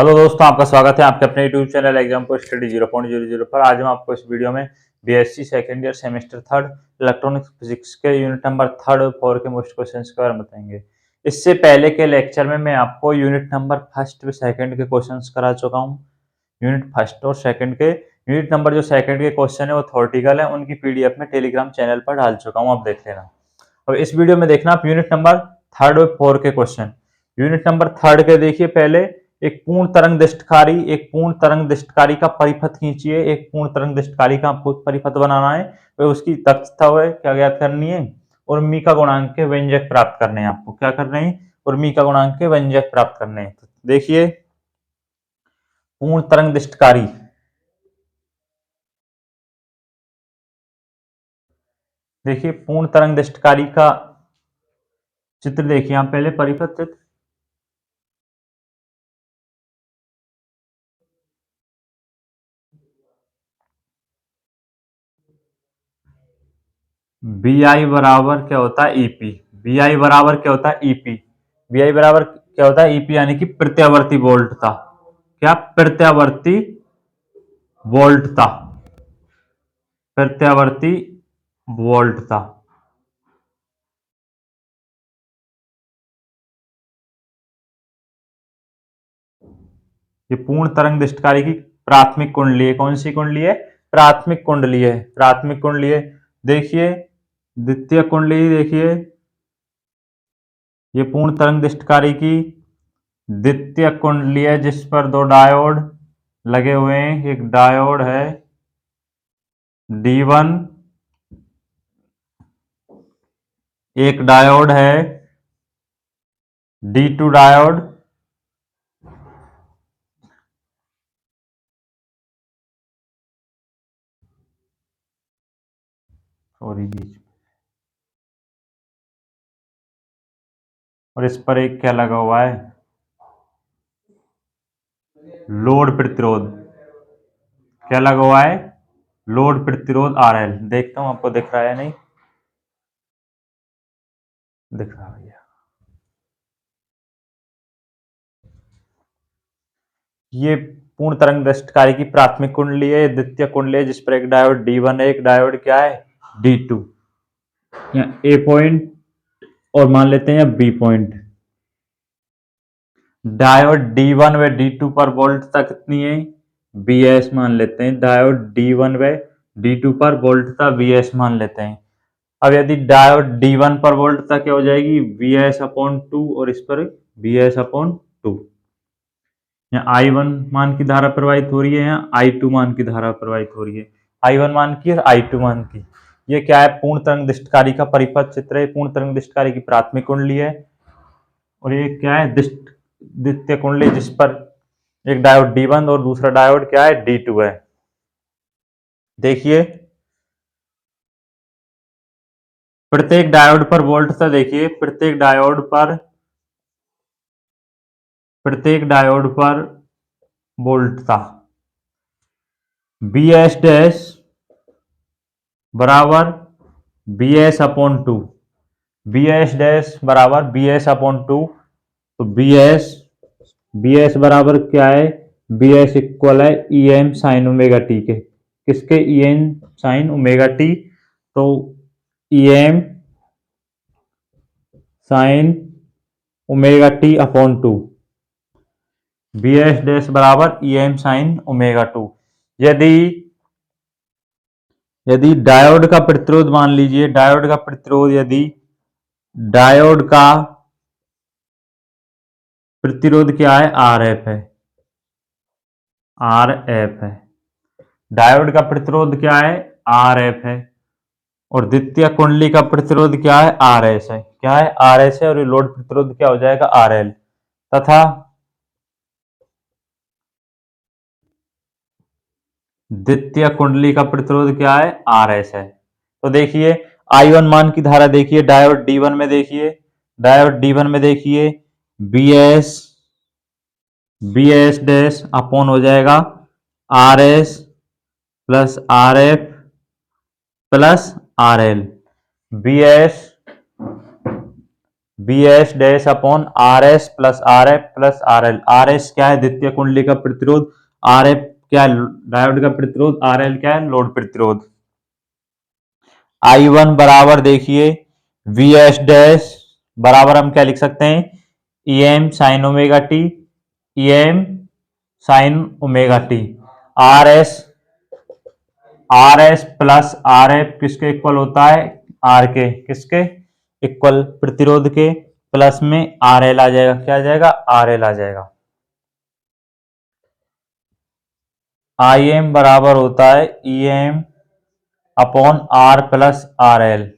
Hello दोस्तों, आपका स्वागत है आपके अपने यूट्यूब चैनल एग्जाम को स्टडी 0.00 पर। आज हम आपको इस वीडियो में BSc second year semester third electronics physics के यूनिट नंबर थर्ड और फोर के मोस्ट क्वेश्चंस के बारे में बताएंगे। इससे पहले के लेक्चर में मैं आपको यूनिट नंबर फर्स्ट व सेकंड के क्वेश्चंस करा चुका हूँ। यूनिट फर्स्ट और सेकंड के यूनिट नंबर जो सेकंड के क्वेश्चन है वो थ्योरेटिकल है, उनकी पीडीएफ में टेलीग्राम चैनल पर डाल चुका हूँ, आप देख लेना। और इस वीडियो में देखना आप यूनिट नंबर थर्ड और फोर के क्वेश्चन। यूनिट नंबर थर्ड के देखिए, पहले एक पूर्ण तरंग दृष्टकारी का परिपथ खींचिए। एक पूर्ण तरंग दृष्टकारी का आपको परिपथ बनाना है, तो उसकी दक्षता है क्या ज्ञात करनी है, उर्मी का गुणांक के व्यंजक प्राप्त करने हैं। आपको क्या करने हैं, उर्मी का गुणांक के व्यंजक प्राप्त करने हैं। तो देखिए पूर्ण तरंग दृष्टकारी, देखिए पूर्ण तरंग दृष्टकारी का चित्र देखिए आप पहले, परिपथ चित्र। बी आई बराबर क्या होता है, ईपी। बी आई बराबर क्या होता है, ईपी। बी आई बराबर क्या होता है, ईपी, यानी कि प्रत्यावर्ती वोल्टता। क्या, प्रत्यावर्ती वोल्टता, प्रत्यावर्ती वोल्टता। ये पूर्ण तरंग दृष्टिकारी की प्राथमिक कुंडली है। कौन सी कुंडली है, प्राथमिक कुंडली है, प्राथमिक कुंडली है। देखिए द्वितीय कुंडली देखिए, ये पूर्ण तरंग दृष्टिकारी की द्वितीय कुंडली है, जिस पर दो डायोड लगे हुए हैं। एक डायोड है D1, एक डायोड है D2 डायोड। सॉरी बीच, और इस पर एक क्या लगा हुआ है, लोड प्रतिरोध। क्या लगा हुआ है, लोड प्रतिरोध RL। देखता हूं आपको दिख रहा है, नहीं दिख रहा है। ये पूर्ण तरंग दृष्टिकारी की प्राथमिक कुंडली है। द्वितीय कुंडली है, जिस पर एक डायोड D1 है, एक डायोड क्या है D2। यहाँ ए पॉइंट और मान लेते हैं बी पॉइंट। डायोड D1 व D2 पर वोल्टता कितनी है, Vs मान लेते हैं। डायोड D1 व D2 पर वोल्टता Vs मान लेते हैं। अब यदि डायोड D1 पर वोल्टता क्या हो जाएगी, Vs/2, और इस पर Vs/2। यहाँ I1 मान की धारा प्रवाहित हो रही है, यहाँ I2 मान की धारा प्रवाहित हो रही है। I1 मान की और I2 मान की। ये क्या है, पूर्ण तरंग दृष्टिकारी का परिपथ चित्र है। पूर्ण तरंग दृष्टिकारी की प्राथमिक कुंडली है, और ये क्या है, द्वितीय कुंडली, जिस पर एक डायोड D1 और दूसरा डायोड क्या है D2 है। देखिए प्रत्येक डायोड पर वोल्टता, देखिए प्रत्येक डायोड पर वोल्टता Bs डैश बराबर Bs/2। Bs डैश बराबर Bs/2। तो Bs बराबर क्या है, Bs इक्वल है Em साइन ओमेगा टी के। किसके, Em साइन ओमेगा टी। तो Em sine omega T/2। Bs dash बराबर Em साइन ओमेगा 2। यदि यदि डायोड का प्रतिरोध मान लीजिए, डायोड का प्रतिरोध, यदि डायोड का प्रतिरोध क्या है, Rf है, Rf है। डायोड का प्रतिरोध क्या है, Rf है। और द्वितीय कुंडली का प्रतिरोध क्या है, Rs है। क्या है, Rs है। और ये लोड प्रतिरोध क्या हो जाएगा, RL। तथा द्वितीय कुंडली का प्रतिरोध क्या है, Rs है। तो देखिए I1 मान की धारा देखिए, डायोड D1 में देखिए, डायोड D1 में देखिए Bs डैश अपॉन हो जाएगा Rs plus Rf plus RL। Bs B S dash upon R S plus R F plus R L. R S क्या है? द्वितीय कुंडली का प्रतिरोध। आर एफ क्या है? डायोड का प्रतिरोध। आर एल क्या है? लोड प्रतिरोध। आई वन बराबर देखिए वी एस डैश बराबर हम क्या लिख सकते हैं? E M sine omega T, E M sine omega T. R S plus R F किसके इक्वल होता है? आर के। किसके इक्वल? प्रतिरोध के। प्लस में आर एल आ जाएगा। क्या आ जाएगा? आर एल आ जाएगा। आई एम बराबर होता है E M upon R plus R L.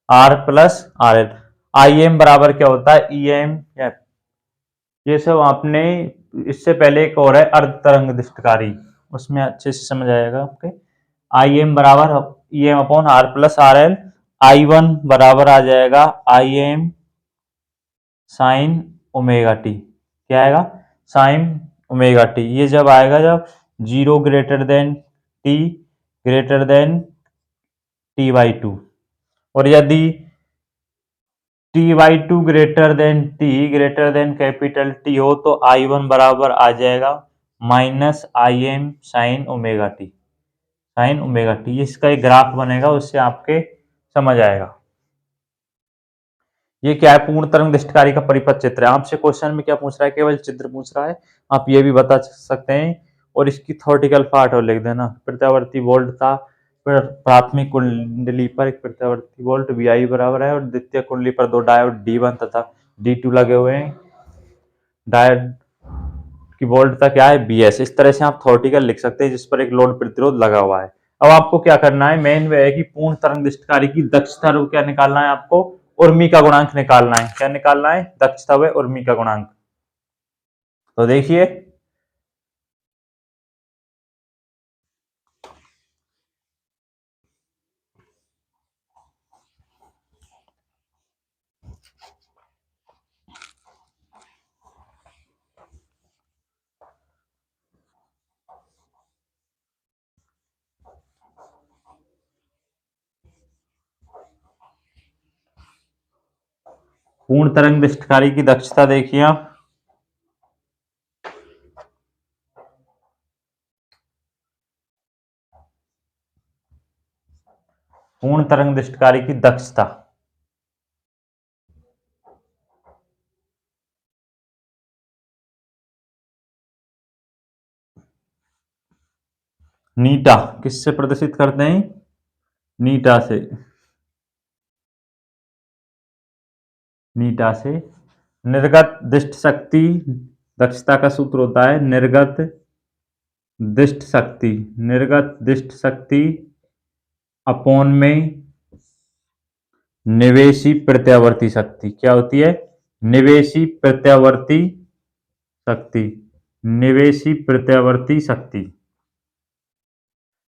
R plus R L. I M बराबर क्या होता है? E M. ये सब आपने इससे पहले एक और है अर्ध तरंग दृष्टकारी, उसमें अच्छे से समझ आएगा आपके। आई एम बराबर E M upon R plus R L. I one बराबर आ जाएगा I M sine omega T. क्या आएगा? Sine omega T. ये जब आएगा जब zero greater than T greater than T by two, और यदि T by two greater than T greater than capital T हो तो आई वन बराबर आ जाएगा minus I M sine omega T. Sine omega T इसका एक ग्राफ बनेगा, उससे आपके समझ आएगा। ये क्या है? पूर्ण तरंग दृष्टिकारी का परिपथ चित्र है। आपसे क्वेश्चन में क्या पूछ रहा है? केवल चित्र पूछ रहा है, आप ये भी बता सकते हैं। और इसकी थ्योरेटिकल पार्ट और लिख देना। प्रत्यावर्ती वोल्ट था प्राथमिक कुंडली पर एक प्रत्यावर्ती वोल्ट वी आई बराबर है, और द्वितीय कुंडली पर दो डायोड D1 तथा D2 लगे हुए हैं। डायोड की वोल्टता क्या है? BS। इस तरह से आप थ्योरेटिकल लिख सकते हैं, जिस पर एक लोड प्रतिरोध लगा हुआ है। अब आपको क्या करना है? मेन वे है कि पूर्ण तरंग दृष्टिकारी की दक्षता व क्या निकालना है आपको? उर्मी का गुणांक निकालना है। क्या निकालना है? दक्षता व उर्मी का गुणांक। तो देखिए पूर्ण तरंग दृष्टिकारी की दक्षता देखिए आप। पूर्ण तरंग दृष्टिकारी की दक्षता नीटा किससे प्रदर्शित करते हैं? नीटा से। नीटा से निर्गत दिष्ट शक्ति दक्षता का सूत्र होता है निर्गत दिष्ट शक्ति। निर्गत दिष्ट शक्ति अपोन में निवेशी प्रत्यावर्ती शक्ति। क्या होती है? निवेशी प्रत्यावर्ती शक्ति। निवेशी प्रत्यावर्ती शक्ति।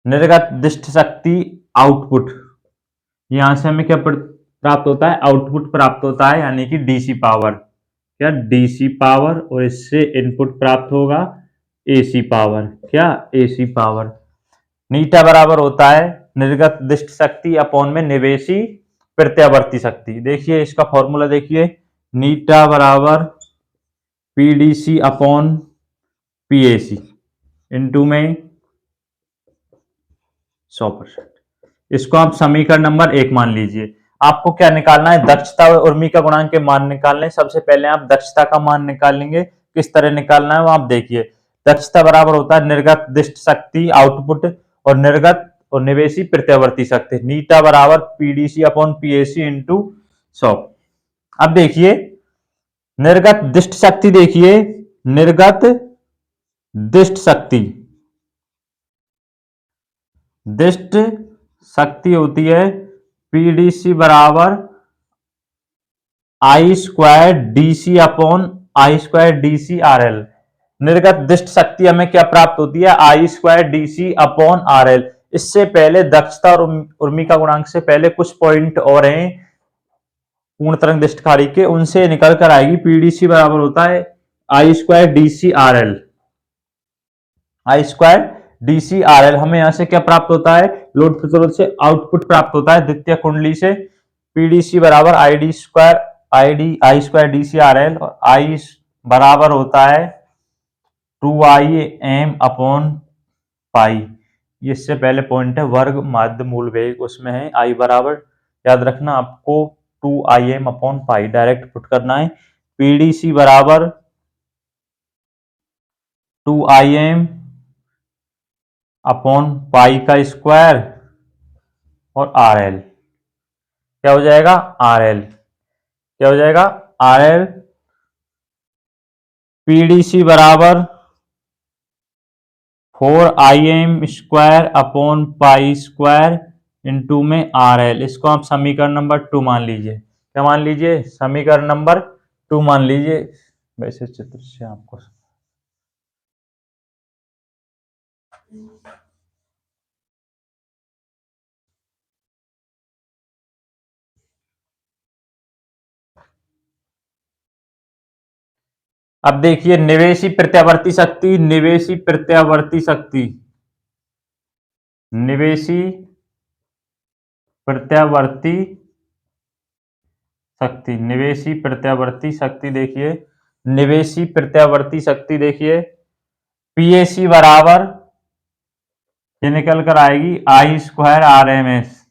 निर्गत दिष्ट शक्ति आउटपुट। यहां से हमें क्या प्राप्त होता है? आउटपुट प्राप्त होता है, यानी कि डीसी पावर। क्या? DC power. और इससे इनपुट प्राप्त होगा एसी पावर। क्या? AC power. नीटा बराबर होता है निर्गत दिष्ट शक्ति अपॉन में निवेशी प्रत्यावर्ती शक्ति। देखिए इसका फॉर्मूला देखिए, नीटा बराबर पीडीसी अपॉन पीएसी इंटू में 100%। इसको आप समीकरण नंबर 1 मान लीजिए। आपको क्या निकालना है? दक्षता व उर्मी का गुणांक के मान निकालने। सबसे पहले आप दक्षता का मान निकालेंगे। किस तरह निकालना है वो आप देखिए। दक्षता बराबर होता है निर्गत दिष्ट शक्ति आउटपुट और निर्गत और निवेशी प्रत्यावर्ती शक्ति। नीटा बराबर पीडीसी अपॉन पीएसी इंटू 100। अब देखिए निर्गत दिष्ट शक्ति, देखिए निर्गत दिष्ट शक्ति, दिष्ट शक्ति होती है पीडीसी बराबर I square DC upon I square DC R L. निर्गत दिष्ट शक्ति हमें क्या प्राप्त होती है? I square DC upon R L. इससे पहले दक्षता और उर्मी का गुणांक से पहले कुछ पॉइंट और हैं पूर्ण तरंग दृष्टिकारी के, उनसे निकल कर आएगी। पीडीसी बराबर होता है I square DC R L. I square DC R L. हमें यहां से क्या प्राप्त होता है? लोड प्रतिरोध से आउटपुट प्राप्त होता है द्वितीय कुंडली से। पीडीसी बराबर I D square I square D C R L, और आई बराबर होता है 2im अपॉन पाई। इससे पहले पॉइंट है वर्ग माध्य मूल वेग, उसमें है आई बराबर, याद रखना आपको 2im upon pi direct put करना है। पीडीसी बराबर 2im अपॉन पाई का स्क्वायर और आर एल क्या हो जाएगा, आर एल क्या हो जाएगा, आर एल। पीडीसी बराबर 4im square upon pi square into में आर एल। इसको आप समीकरण नंबर 2 मान लीजिए। क्या मान लीजिए, समीकरण नंबर 2 मान लीजिए। वैसे चित्र से आपको अब देखिए, निवेशी प्रत्यावर्ती शक्ति, निवेशी प्रत्यावर्ती शक्ति, निवेशी प्रत्यावर्ती शक्ति, निवेशी प्रत्यावर्ती शक्ति देखिए, निवेशी प्रत्यावर्ती शक्ति देखिए, पीएसी बराबर ये निकल कर आएगी I square R M S.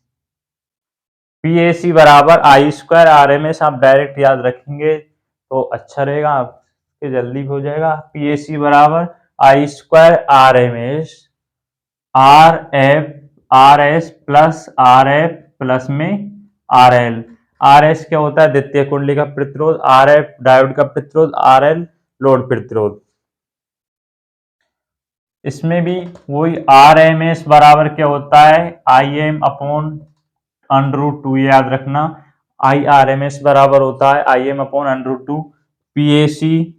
P AC बराबर I square R M S, आप डायरेक्ट याद रखेंगे तो अच्छा रहेगा, आपके जल्दी हो जाएगा। पीएसी बराबर I square R M S R F R S plus R F plus में आर एल। आर एस क्या होता है, द्वितीय कुंडली का प्रतिरोध, आर एफ डायोड का प्रतिरोध, आर एल लोड प्रतिरोध। इसमें भी वही आर एम एस बराबर क्या होता है, आई एम अपॉन √2, याद रखना। आई आर एम एस बराबर होता है I am upon √2। PAC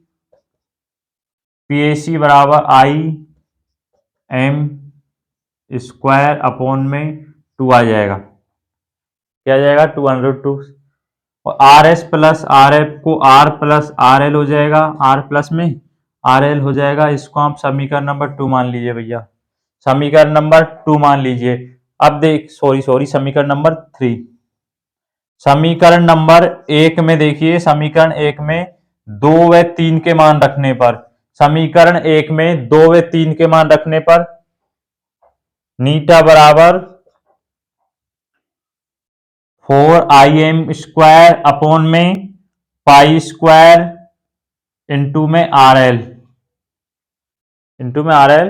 PAC बराबर आई एम स्क्वायर अपॉन में 2 आ जाएगा, क्या आ जाएगा 2√2। और are S plus R F को आर प्लस आर एल हो जाएगा, आर प्लस में आर एल हो जाएगा। इसको आप समीकरण नंबर 2 मान लीजिए भैया, समीकरण नंबर 2 मान लीजिए। अब देख सॉरी समीकरण नंबर 3। समीकरण नंबर 1 में देखिए, समीकरण 1 में 2 व 3 के मान रखने पर, समीकरण 1 में 2 व 3 के मान रखने पर नीटा बराबर 4im स्क्वायर अपॉन में पाई स्क्वायर इंटू में आर एल, इंटू में आर एल।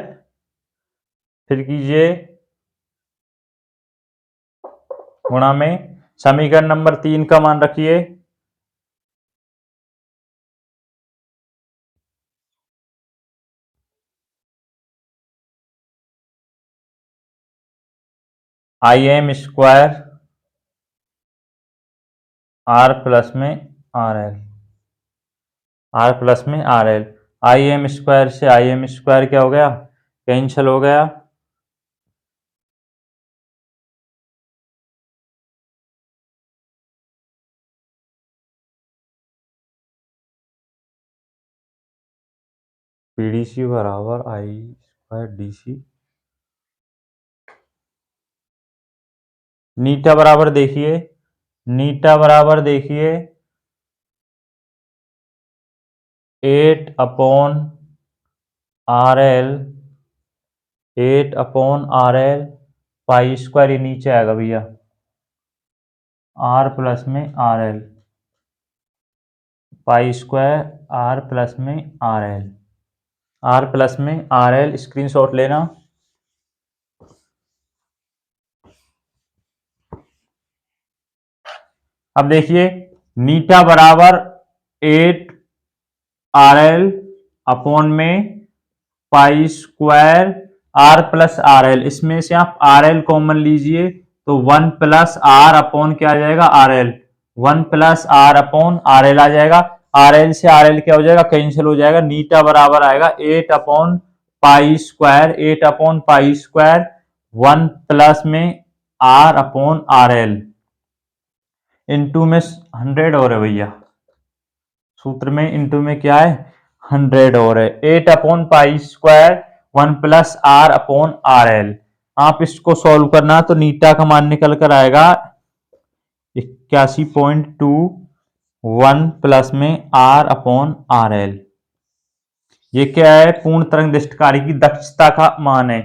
फिर कीजिए गुणा में, समीकरण नंबर 3 का मान रखिए I M square R plus में आर एल, आर प्लस में R L. I M square से आई एम स्क्वायर क्या हो गया, कैंसिल हो गया। पीडीसी बराबर आई स्क्वायर डीसी। नीटा बराबर देखिए, नीटा बराबर देखिए 8 upon R L, 8 upon R L pi square, ये नीचे आएगा भैया आर प्लस में R L, pi square R plus में आर एल, आर प्लस में आर एल। स्क्रीनशॉट लेना। अब देखिए, नीटा बराबर 8 आर एल अपॉन में pi square R plus R L. इसमें से आप आर एल कॉमन लीजिए तो 1 प्लस आर अपॉन क्या आ जाएगा, R L. 1 plus R upon R L आ जाएगा। आर एल से आर एल क्या हो जाएगा, कैंसिल हो जाएगा। नीटा बराबर आएगा 8 upon pi square, 8 upon pi square 1 plus में R upon R L into में 100 और है भैया, सूत्र में इंटू में क्या है 100 और है। 8 upon pi square 1 plus R upon R L. आप इसको सॉल्व करना तो नीटा का मान निकल कर आएगा 81.2 1 प्लस में आर अपॉन आर एल। ये क्या है? पूर्ण तरंग दृष्टिकारी की दक्षता का मान है।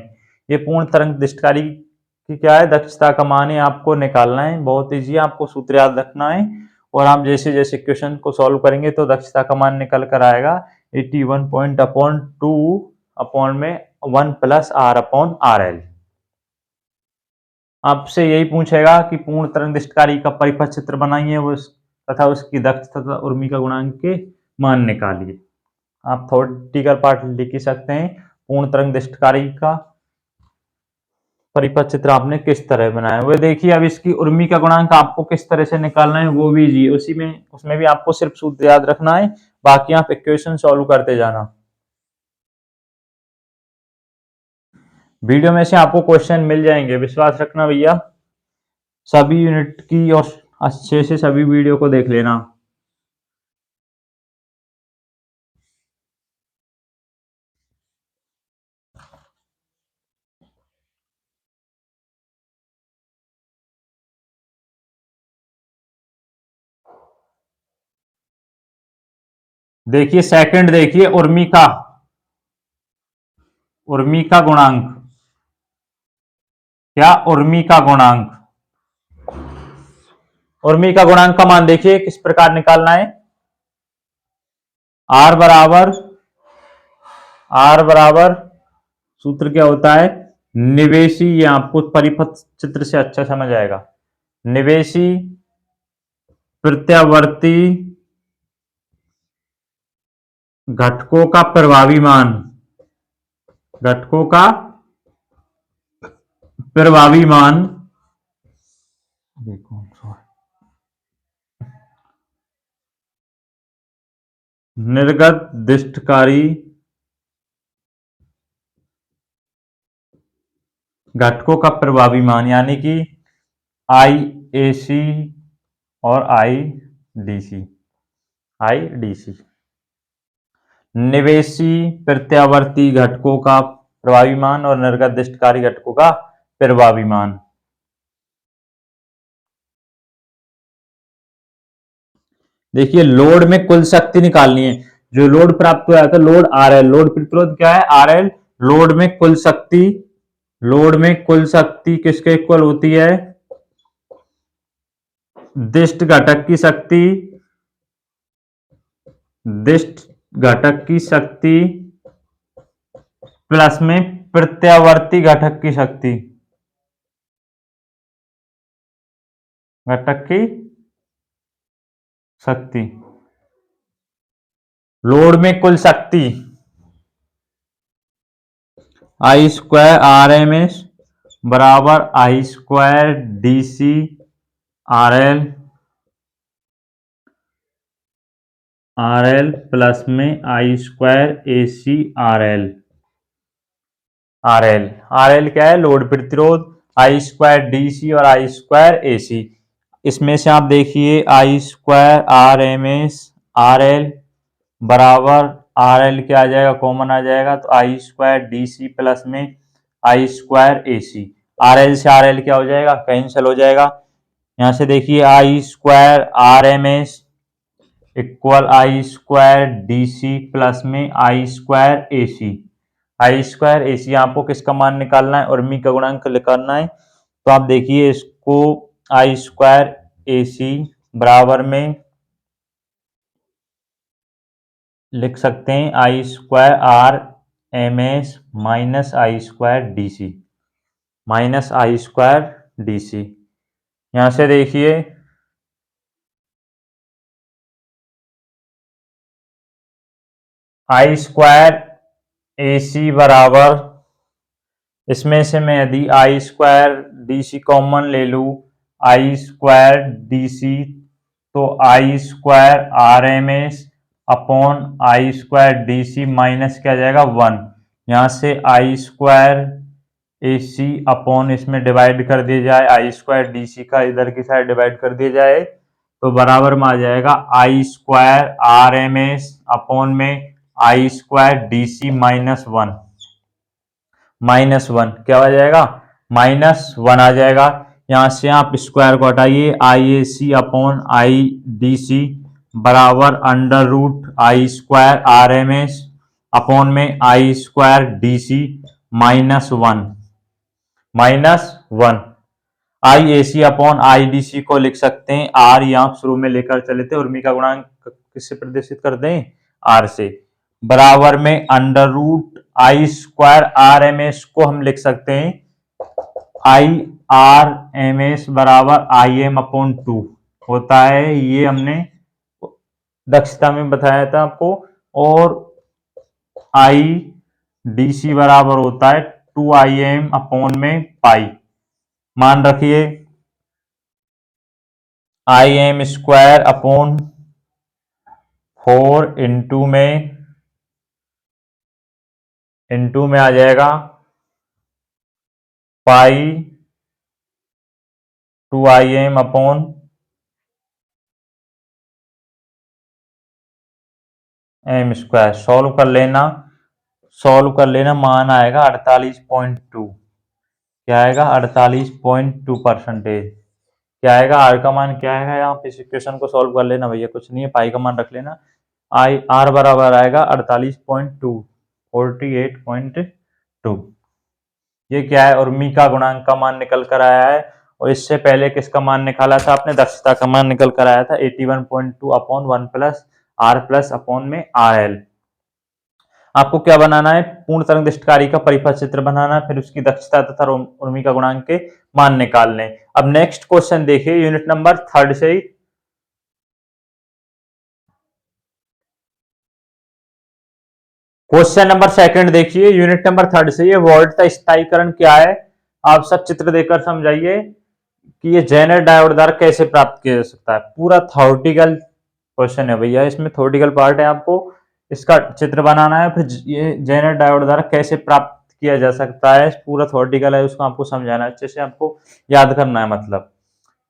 ये पूर्ण तरंग दृष्टिकारी की क्या है? दक्षता का मान है, आपको निकालना है। बहुत ईजी है, आपको सूत्र याद रखना है और आप जैसे जैसे क्वेश्चन को सॉल्व करेंगे तो दक्षता का मान निकल कर आएगा 81 पॉइंट अपॉन 2 अपॉन में 1 plus R upon R L. आपसे यही पूछेगा कि पूर्ण तरंग दृष्टिकारी का परिपथ चित्र बनाइए तथा उसकी दक्षता तथा उर्मी का गुणांक के मान निकालिए। आप थ्योरेटिकल पार्ट लिख ही सकते हैं। पूर्ण तरंग दृष्टिकारी का परिपथ चित्र आपने किस तरह बनाया वो देखिए। अब इसकी उर्मी का गुणांक आपको किस तरह से निकालना है वो भी जी उसी में, उसमें भी आपको सिर्फ सूत्र याद रखना है, बाकी आप इक्वेशन सॉल्व करते जाना। वीडियो में से आपको क्वेश्चन मिल जाएंगे, विश्वास रखना भैया। सभी यूनिट की और अच्छे से सभी वीडियो को देख लेना। देखिए सेकंड, देखिए उर्मी का गुणांक, क्या उर्मी का गुणांक, उर्मी का गुणांक का मान देखिए किस प्रकार निकालना है। आर बराबर सूत्र क्या होता है? निवेशी, ये आपको परिपथ चित्र से अच्छा समझ आएगा। निवेशी प्रत्यावर्ती घटकों का प्रभावी मान, घटकों का प्रभावी मान, देखो निर्गत दृष्टिकारी घटकों का प्रभावी मान, यानी कि आईएसी और आईडीसी। निवेशी प्रत्यावर्ती घटकों का प्रभावी मान और निर्गत दृष्टिकारी घटकों का प्रभावी मान। देखिए लोड में कुल शक्ति निकालनी है। जो लोड प्राप्त हुआ था लोड आर एल, लोड प्रतिरोध क्या है? R L. लोड में कुल शक्ति, लोड में कुल शक्ति किसके इक्वल होती है? दिष्ट घटक की शक्ति, दिष्ट घटक की शक्ति प्लस में प्रत्यावर्ती घटक की शक्ति, घटक की शक्ति। लोड में कुल शक्ति I square R M S बराबर I square D C R L plus में I square A C R L. R L क्या है? लोड प्रतिरोध। आई स्क्वायर डी सी और आई स्क्वायर ए सी। इसमें से आप देखिए I square R M S R L बराबर आर एल क्या आ जाएगा? कॉमन आ जाएगा, तो I square D C plus में I square A C. R L से आर एल क्या हो जाएगा? कैंसिल हो जाएगा। यहां से देखिए I square R M S equal I square D C plus में I square A C. I square A सी आपको किसका मान निकालना है? उर्मी का गुणांक निकालना है। तो आप देखिए इसको आई स्क्वायर ए सी बराबर में लिख सकते हैं I square R M S minus I square D C, minus I square D C. यहां से देखिए आई स्क्वायर ए सी बराबर, इसमें से मैं यदि I square D C common ले लूँ, आई स्क्वायर डी सी, तो I square R M S upon I square D C minus क्या जाएगा? 1। यहाँ से I square A C upon इसमें डिवाइड कर दिया जाए, आई स्क्वायर डी सी का इधर की साइड डिवाइड कर दिया जाए, तो बराबर में आ जाएगा I square R M S upon में I square D C minus 1। -1 क्या आ जाएगा? -1 आ जाएगा। यहां से आप स्क्वायर को हटाइए, आई A C upon I D C बराबर under root I square R M S upon में I square D C -1 I A C upon I D C को लिख सकते हैं आर, यहाँ शुरू में लेकर चले थे, उर्मी का गुणांक किससे प्रदर्शित करते हैं, आर से। बराबर में under root I square R M S को हम लिख सकते हैं आई आर एम एस बराबर आई एम अपॉन 2 होता है, ये हमने दक्षता में बताया था आपको। और आई डी सी बराबर होता है 2im अपॉन में पाई। मान रखिए I M square upon 4 into में आ जाएगा pi 2im upon M square. Solve कर लेना, मान आएगा 48.2। क्या आएगा, 48.2%। क्या आएगा, आर का मान क्या आएगा, यहाँ पे इस इक्वेशन को सॉल्व कर लेना भैया, कुछ नहीं है, पाई का मान रख लेना। आई आर बराबर आएगा 48.2, 48.2। ये क्या है, उर्मी का गुणांक का मान निकल कर आया है। और इससे पहले किसका मान निकाला था आपने, दक्षता का मान निकल कर आया था 81.2 upon 1 plus R plus upon में आर एल। आपको क्या बनाना है, पूर्ण तरंग दैर्ध्य का परिपथ चित्र बनाना है, फिर उसकी दक्षता तथा उर्मी का गुणांक के मान निकालने। अब नेक्स्ट क्वेश्चन देखिए यूनिट नंबर 3 से ही। क्वेश्चन नंबर 2 देखिए यूनिट नंबर 3 से, ये वोल्ट का स्थायीकरण क्या है, आप सब चित्र देखकर समझाइए कि ये जेनर डायोड द्वारा कैसे प्राप्त किया जा सकता है। पूरा थ्योरेटिकल क्वेश्चन है भैया, इसमें थ्योरेटिकल पार्ट है, आपको इसका चित्र बनाना है, फिर ये जेनर डायोड द्वारा कैसे प्राप्त किया जा सकता है, पूरा थ्योरेटिकल है, उसको आपको समझाना है, अच्छे से आपको याद करना है। मतलब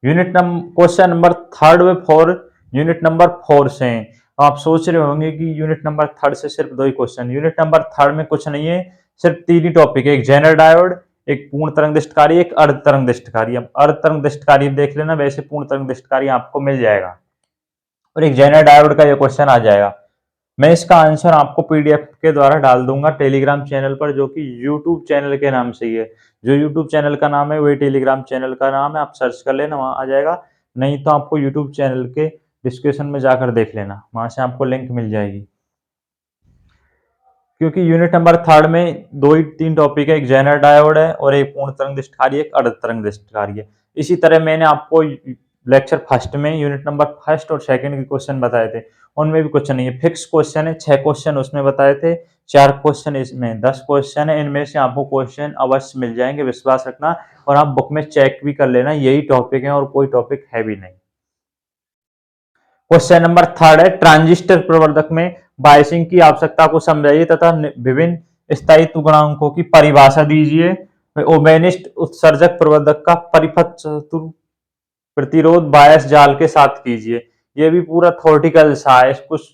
क्वेश्चन नंबर 3 व 4 यूनिट नंबर 4 से हैं। आप सोच रहे होंगे कि यूनिट नंबर 3 से सिर्फ 2 ही क्वेश्चन, यूनिट नंबर 3 में कुछ नहीं है, सिर्फ 3 ही टॉपिक है, एक जेनर डायोड, एक पूर्ण तरंग दैर्ध्य, एक अर्ध तरंग दैर्ध्य। अब अर्ध तरंग दैर्ध्य देख लेना, वैसे पूर्ण तरंग दैर्ध्य आपको मिल जाएगा और एक जेनर डायोड का ये क्वेश्चन आ जाएगा। मैं इसका आंसर आपको पीडीएफ के द्वारा डाल दूंगा टेलीग्राम चैनल पर, जो कि यूट्यूब चैनल के नाम से ही है। जो यूट्यूब चैनल का नाम है वही टेलीग्राम चैनल का नाम है, आप सर्च कर लेना, वहां आ जाएगा। नहीं तो आपको यूट्यूब चैनल के डिस्क्रिप्शन में जाकर देख लेना, वहां से आपको लिंक मिल जाएगी। क्योंकि यूनिट नंबर 3 में 3 टॉपिक है, एक जेनर डायोड है और एक पूर्ण तरंग दैर्ध्य, एक अर्ध तरंग दैर्ध्य। इसी तरह मैंने आपको लेक्चर फर्स्ट में यूनिट नंबर 1 और 2 के क्वेश्चन बताए थे, उनमें भी कुछ नहीं है, फिक्स क्वेश्चन है, 6 क्वेश्चन उसमें बताए थे, 4 क्वेश्चन इसमें, 10 क्वेश्चन है, इनमें से आपको क्वेश्चन अवश्य मिल जाएंगे, विश्वास रखना। और आप बुक में चेक भी कर लेना, यही टॉपिक है और कोई टॉपिक है भी नहीं। क्वेश्चन नंबर 3 है, ट्रांजिस्टर प्रवर्धक में बायसिंग की आवश्यकता को समझाइए तथा विभिन्न स्थायित्व गुणांकों की परिभाषा दीजिए। ओबेनिस्ट उत्सर्जक प्रवर्धक का परिपथ चतुर प्रतिरोध बायस जाल के साथ कीजिए। ये भी पूरा थ्योरेटिकल सा है, कुछ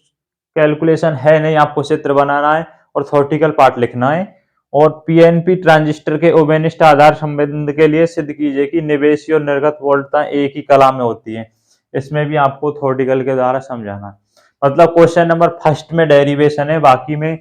कैलकुलेशन है नहीं, आपको चित्र बनाना है और थ्योरेटिकल पार्ट लिखना है। और पीएनपी ट्रांजिस्टर के ओबेनिस्ट आधार संबंध के लिए सिद्ध कीजिए कि निवेशी और निर्गत वोल्टता एक ही कला में होती है। इसमें भी आपको थ्योरेटिकल के द्वारा समझाना है। मतलब क्वेश्चन नंबर 1 में डेरिवेशन है, बाकी में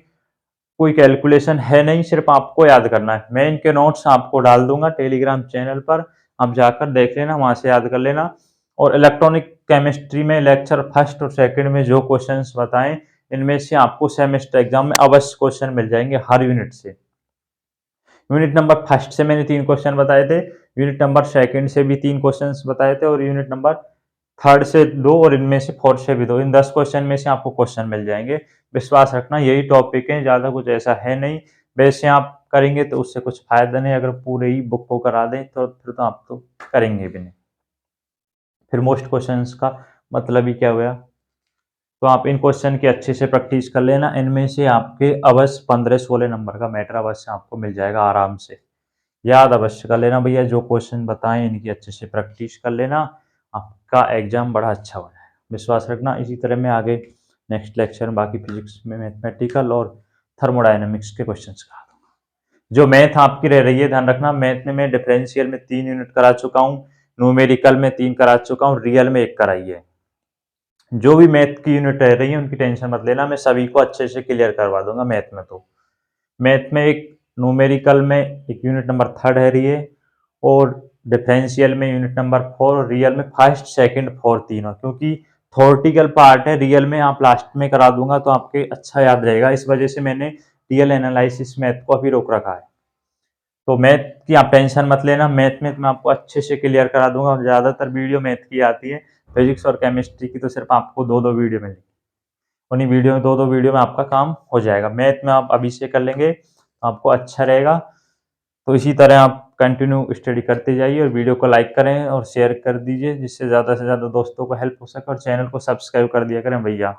कोई कैलकुलेशन है नहीं, सिर्फ आपको याद करना है। मैं इनके नोट्स आपको डाल दूंगा टेलीग्राम चैनल पर, आप जाकर देख लेना, वहां से याद कर लेना। और इलेक्ट्रॉनिक केमिस्ट्री में लेक्चर 1 और 2 में जो क्वेश्चंस बताएं, इनमें से आपको सेमेस्टर एग्जाम में अवश्य क्वेश्चन मिल जाएंगे हर यूनिट से। यूनिट नंबर 1 से मैंने 3 क्वेश्चन बताए थे, यूनिट नंबर 2 से भी 3 क्वेश्चन बताए थे, और यूनिट नंबर 3 से 2 और इनमें से 4 से भी 2। इन 10 क्वेश्चन में से आपको क्वेश्चन मिल जाएंगे, विश्वास रखना, यही टॉपिक है, ज्यादा कुछ ऐसा है नहीं। वैसे आप करेंगे तो उससे कुछ फायदा नहीं, अगर पूरे ही बुक को करा दें तो फिर तो आप तो करेंगे भी नहीं, फिर मोस्ट क्वेश्चंस का मतलब ही क्या हुआ। तो आप इन क्वेश्चन की अच्छे से प्रैक्टिस कर लेना, इनमें से आपके अवश्य 15-16 नंबर का मैटर अवश्य आपको मिल जाएगा, आराम से याद अवश्य कर लेना भैया। जो क्वेश्चन बताएं इनकी अच्छे से प्रैक्टिस कर लेना, आपका एग्जाम बड़ा अच्छा हो जाएगा, विश्वास रखना। इसी तरह मैं आगे नेक्स्ट लेक्चर में बाकी फिजिक्स में मैथमेटिकल और थर्मोडायनेमिक्स के क्वेश्चन करा दूंगा। जो मैथ आपकी रह रही है, ध्यान रखना, मैथ में मैं डिफरेंशियल में 3 यूनिट करा चुका हूँ, न्यूमेरिकल में 3 करा चुका हूँ, रियल में 1 कराई है। जो भी मैथ की यूनिट रह रही है उनकी टेंशन मत लेना, मैं सभी को अच्छे से क्लियर करवा दूंगा। मैथ में एक न्यूमेरिकल में एक यूनिट नंबर 3 है रही है, और डिफरेंशियल में यूनिट नंबर 4, और रियल में फर्स्ट सेकंड फोर्थ तीनों, क्योंकि थ्योरेटिकल पार्ट है, रियल में आप लास्ट में करा दूंगा तो आपके अच्छा याद रहेगा। इस वजह से मैंने रियल एनालिसिस मैथ को अभी रोक रखा है। तो मैथ की आप टेंशन मत लेना, मैथ में मैं आपको अच्छे से क्लियर करा दूंगा, और ज़्यादातर वीडियो मैथ की आती है। फिजिक्स और केमिस्ट्री की तो सिर्फ आपको 2-2 वीडियो मिलेगी। उन्हीं वीडियो में 2-2 वीडियो में आपका काम हो जाएगा। मैथ में आप अभी से कर लेंगे तो आपको अच्छा रहेगा। तो इसी तरह आप कंटिन्यू स्टडी करते जाइए, और वीडियो को लाइक करें और शेयर कर दीजिए, जिससे ज़्यादा से ज़्यादा दोस्तों को हेल्प हो सके, और चैनल को सब्सक्राइब कर दिया करें भैया।